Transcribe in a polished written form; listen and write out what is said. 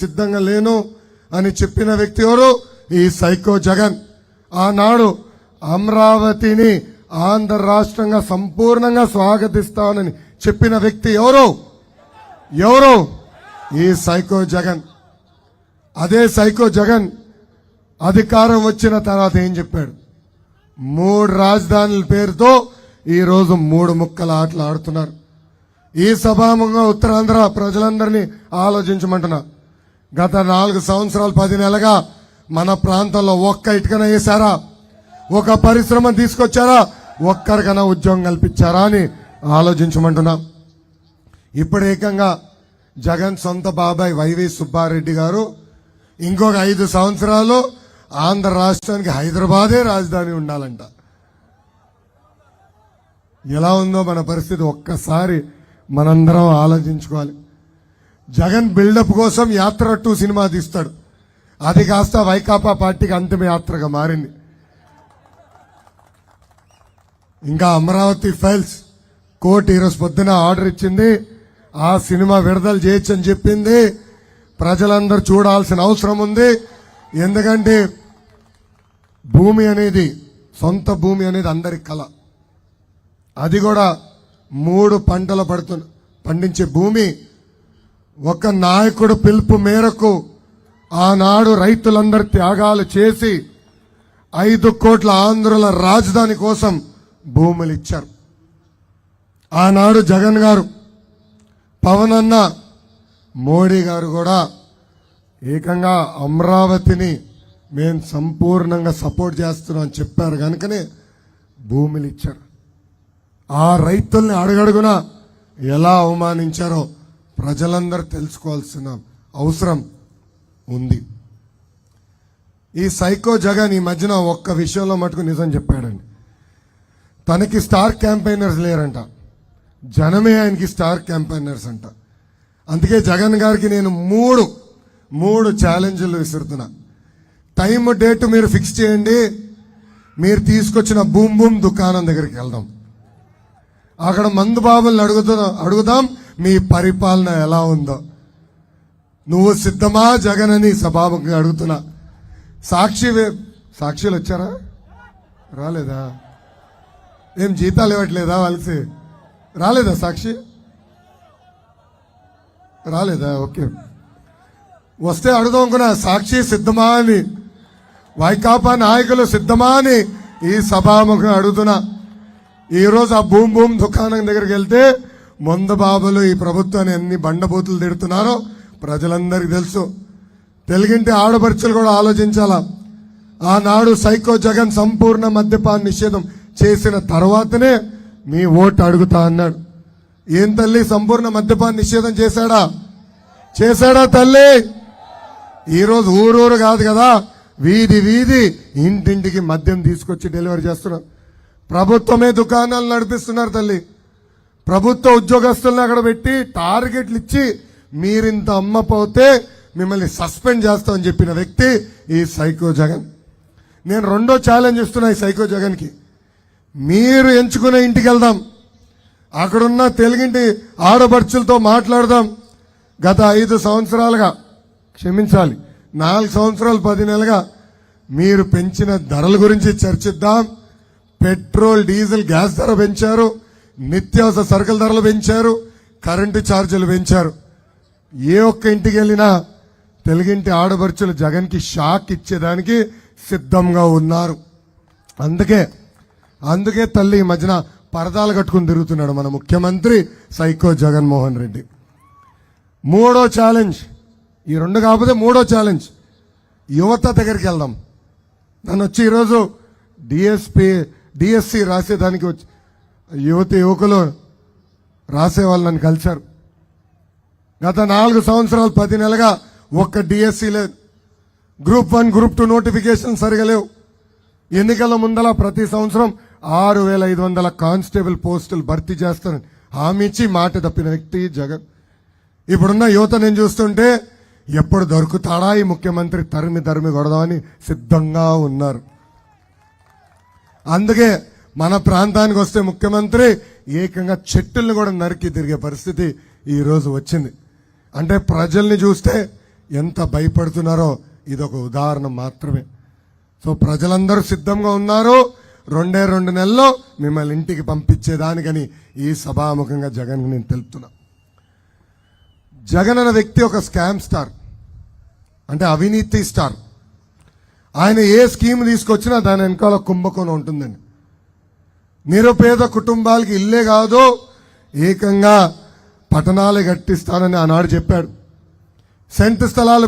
సిద్ధంగా లేను అని చెప్పిన వ్యక్తి ఎవరు? ఈ సైకో జగన్. ఆనాడు అమరావతిని ఆంధ్ర రాష్ట్రంగా సంపూర్ణంగా స్వాగతిస్తానని చెప్పిన వ్యక్తి ఎవరు? ఈ సైకో జగన్. అదే సైకో జగన్ అధికారం వచ్చిన తర్వాత ఏం చెప్పాడు? 3 రాజధానుల పేరుతో ఈరోజు 3 ముక్కల ఆటలు ఆడుతున్నారు. ఈ సభాముఖంగా ఉత్తరాంధ్ర ప్రజలందరినీ ఆలోచించమంటున్నా. గత 4 సంవత్సరాలు 10 నెలలుగా మన ప్రాంతంలో ఒక్క ఇటుకన వేశారా? ఒక పరిశ్రమ తీసుకొచ్చారా? ఒక్కరికైనా ఉద్యోగం కల్పించారా అని ఆలోచించమంటున్నా. ఇప్పుడు ఏకంగా జగన్ సొంత బాబాయ్ వైవి సుబ్బారెడ్డి గారు ఇంకొక 5 సంవత్సరాలు ఆంధ్ర రాష్ట్రానికి హైదరాబాదే రాజధాని ఉండాలంట. ఎలా ఉందో మన పరిస్థితి ఒక్కసారి మనందరం ఆలోచించుకోవాలి. జగన్ బిల్డప్ కోసం యాత్ర 2 సినిమా తీస్తాడు. అది కాస్త వైకాపా పార్టీకి అంతిమ యాత్రగా మారింది. ఇంకా అమరావతి ఫైల్స్ కోర్టు ఈరోజు పొద్దున ఆర్డర్ ఇచ్చింది. ఆ సినిమా విడుదల చేయొచ్చని చెప్పింది. ప్రజలందరూ చూడాల్సిన అవసరం ఉంది. ఎందుకంటే భూమి అనేది, సొంత భూమి అనేది అందరి కళ. అది కూడా 3 పంటలు పండించే భూమి. ఒక నాయకుడు పిలుపు మేరకు ఆనాడు రైతులందరూ త్యాగాలు చేసి 5 కోట్ల ఆంధ్రుల రాజధాని కోసం భూములు ఇచ్చారు. ఆనాడు జగన్ గారు, పవన్ అన్న, మోడీ గారు కూడా ఏకంగా అమరావతిని మేము సంపూర్ణంగా సపోర్ట్ చేస్తున్నాం అని చెప్పారు. కనుకనే భూములు ఇచ్చారు. ఆ రైతుల్ని అడుగడుగున ఎలా అవమానించారో ప్రజలందరూ తెలుసుకోవాల్సిన అవసరం ఉంది. ఈ సైకో జగన్ ఈ మధ్యన ఒక్క విషయంలో మటుకు నిజం చెప్పాడండి. తనకి స్టార్ క్యాంపెయినర్స్ లేరంట, జనమే ఆయనకి స్టార్ క్యాంపెయినర్స్ అంట. అందుకే జగన్ గారికి నేను మూడు ఛాలెంజ్లు విసురుతున్నా. టైం డేట్ మీరు ఫిక్స్ చేయండి. మీరు తీసుకొచ్చిన బూమ్ బూమ్ దుకాణం దగ్గరికి వెళ్దాం. అక్కడ మందు బాబుల్ని అడుగుదాం మీ పరిపాలన ఎలా ఉందో. నువ్వు సిద్ధమా జగన్ అని సభాముఖంగా అడుగుతున్నా. సాక్షులు వచ్చారా? రాలేదా? ఏం జీతాలు ఇవ్వట్లేదా? వాళ్ళకి రాలేదా? సాక్షి రాలేదా? ఓకే, వస్తే అడుగుదాం అనుకున్నా. సాక్షి సిద్ధమా అని, వైకాపా నాయకులు సిద్ధమా అని ఈ సభాముఖంగా అడుగుతున్నా. ఈరోజు ఆ బూమ్ బూమ్ దుకాణం దగ్గరికి వెళ్తే మందు బాబులు ఈ ప్రభుత్వాన్ని ఎన్ని బండబూతులు తిడుతున్నారో ప్రజలందరికీ తెలుసు. తెలుగింటి ఆడపడుచులు కూడా ఆలోచించాలా. ఆనాడు సైకో జగన్ సంపూర్ణ మద్యపాన నిషేధం చేసిన తర్వాతనే మీ ఓటు అడుగుతా అన్నాడు. ఏం తల్లి, సంపూర్ణ మద్యపాన నిషేధం చేశాడా తల్లి? ఈరోజు ఊరూరు కాదు కదా, వీధి ఇంటింటికి మద్యం తీసుకొచ్చి డెలివరీ చేస్తున్నారు. ప్రభుత్వమే దుకాణాలు నడిపిస్తున్నారు తల్లి. ప్రభుత్వ ఉద్యోగస్తులను అక్కడ పెట్టి టార్గెట్లు ఇచ్చి మీరింత అమ్మపోతే మిమ్మల్ని సస్పెండ్ చేస్తామని చెప్పిన వ్యక్తి ఈ సైకో జగన్. నేను 2వ ఛాలెంజ్ ఇస్తున్నా ఈ సైకో జగన్కి. మీరు ఎంచుకునే ఇంటికి వెళ్దాం, అక్కడున్న తెలుగింటి ఆడపడుచులతో మాట్లాడదాం. గత 5 సంవత్సరాలుగా, క్షమించాలి 4 సంవత్సరాలు 10 నెలలుగా మీరు పెంచిన ధరల గురించి చర్చిద్దాం. పెట్రోల్, డీజిల్, గ్యాస్ ధర పెంచారు, నిత్యావసర సరుకుల ధరలు పెంచారు, కరెంటు ఛార్జీలు పెంచారు. ఏ ఒక్క ఇంటికి వెళ్ళినా తెలుగింటి ఆడపడుచులు జగన్కి షాక్ ఇచ్చేదానికి సిద్ధంగా ఉన్నారు. అందుకే తల్లి ఈ మధ్యన పరదాలు కట్టుకుని తిరుగుతున్నాడు మన ముఖ్యమంత్రి సైకో జగన్మోహన్ రెడ్డి. 3వ ఛాలెంజ్, ఈ 2 కాకపోతే 3వ ఛాలెంజ్, యువత దగ్గరికి వెళ్దాం. నన్ను వచ్చి ఈరోజు డిఎస్సి రాసేదానికి వచ్చి యువకులు రాసే వాళ్ళని కలిశారు. గత 4 సంవత్సరాలు 10 నెలలుగా ఒక్క డిఎస్సి లేదు. గ్రూప్ 1, గ్రూప్ 2 నోటిఫికేషన్ సరిగా లేవు. ఎన్నికల ముందల ప్రతి సంవత్సరం 6500 కానిస్టేబుల్ పోస్టులు భర్తీ చేస్తానని హామీ ఇచ్చి మాట తప్పిన వ్యక్తి జగన్. ఇప్పుడున్న యువత నేను చూస్తుంటే ఎప్పుడు దొరుకుతాడా ఈ ముఖ్యమంత్రి, తరిమి కొడదామని సిద్ధంగా ఉన్నారు. అందుకే మన ప్రాంతానికి వస్తే ముఖ్యమంత్రి ఏకంగా చెట్టుల్ని కూడా నరికి తిరిగే పరిస్థితి ఈ రోజు వచ్చింది. అంటే ప్రజల్ని చూస్తే ఎంత భయపడుతున్నారో ఇదొక ఉదాహరణ మాత్రమే. సో ప్రజలందరూ సిద్ధంగా ఉన్నారు. 2 నెలల్లో మిమ్మల్ని ఇంటికి పంపించేదానికని ఈ సభాముఖంగా జగన్ నేను తెలుపుతున్నా. జగన్ అనే వ్యక్తి ఒక స్కామ్ స్టార్, అంటే అవినీతి స్టార్. ఆయన ఏ స్కీమ్ తీసుకొచ్చినా దాని వెనకాల కుంభకోణం ఉంటుందండి. నిరుపేద కుటుంబాలకి ఇల్లే కాదు, ఏకంగా పట్టణాలు కట్టిస్తానని ఆనాడు చెప్పాడు. సెంటు స్థలాలు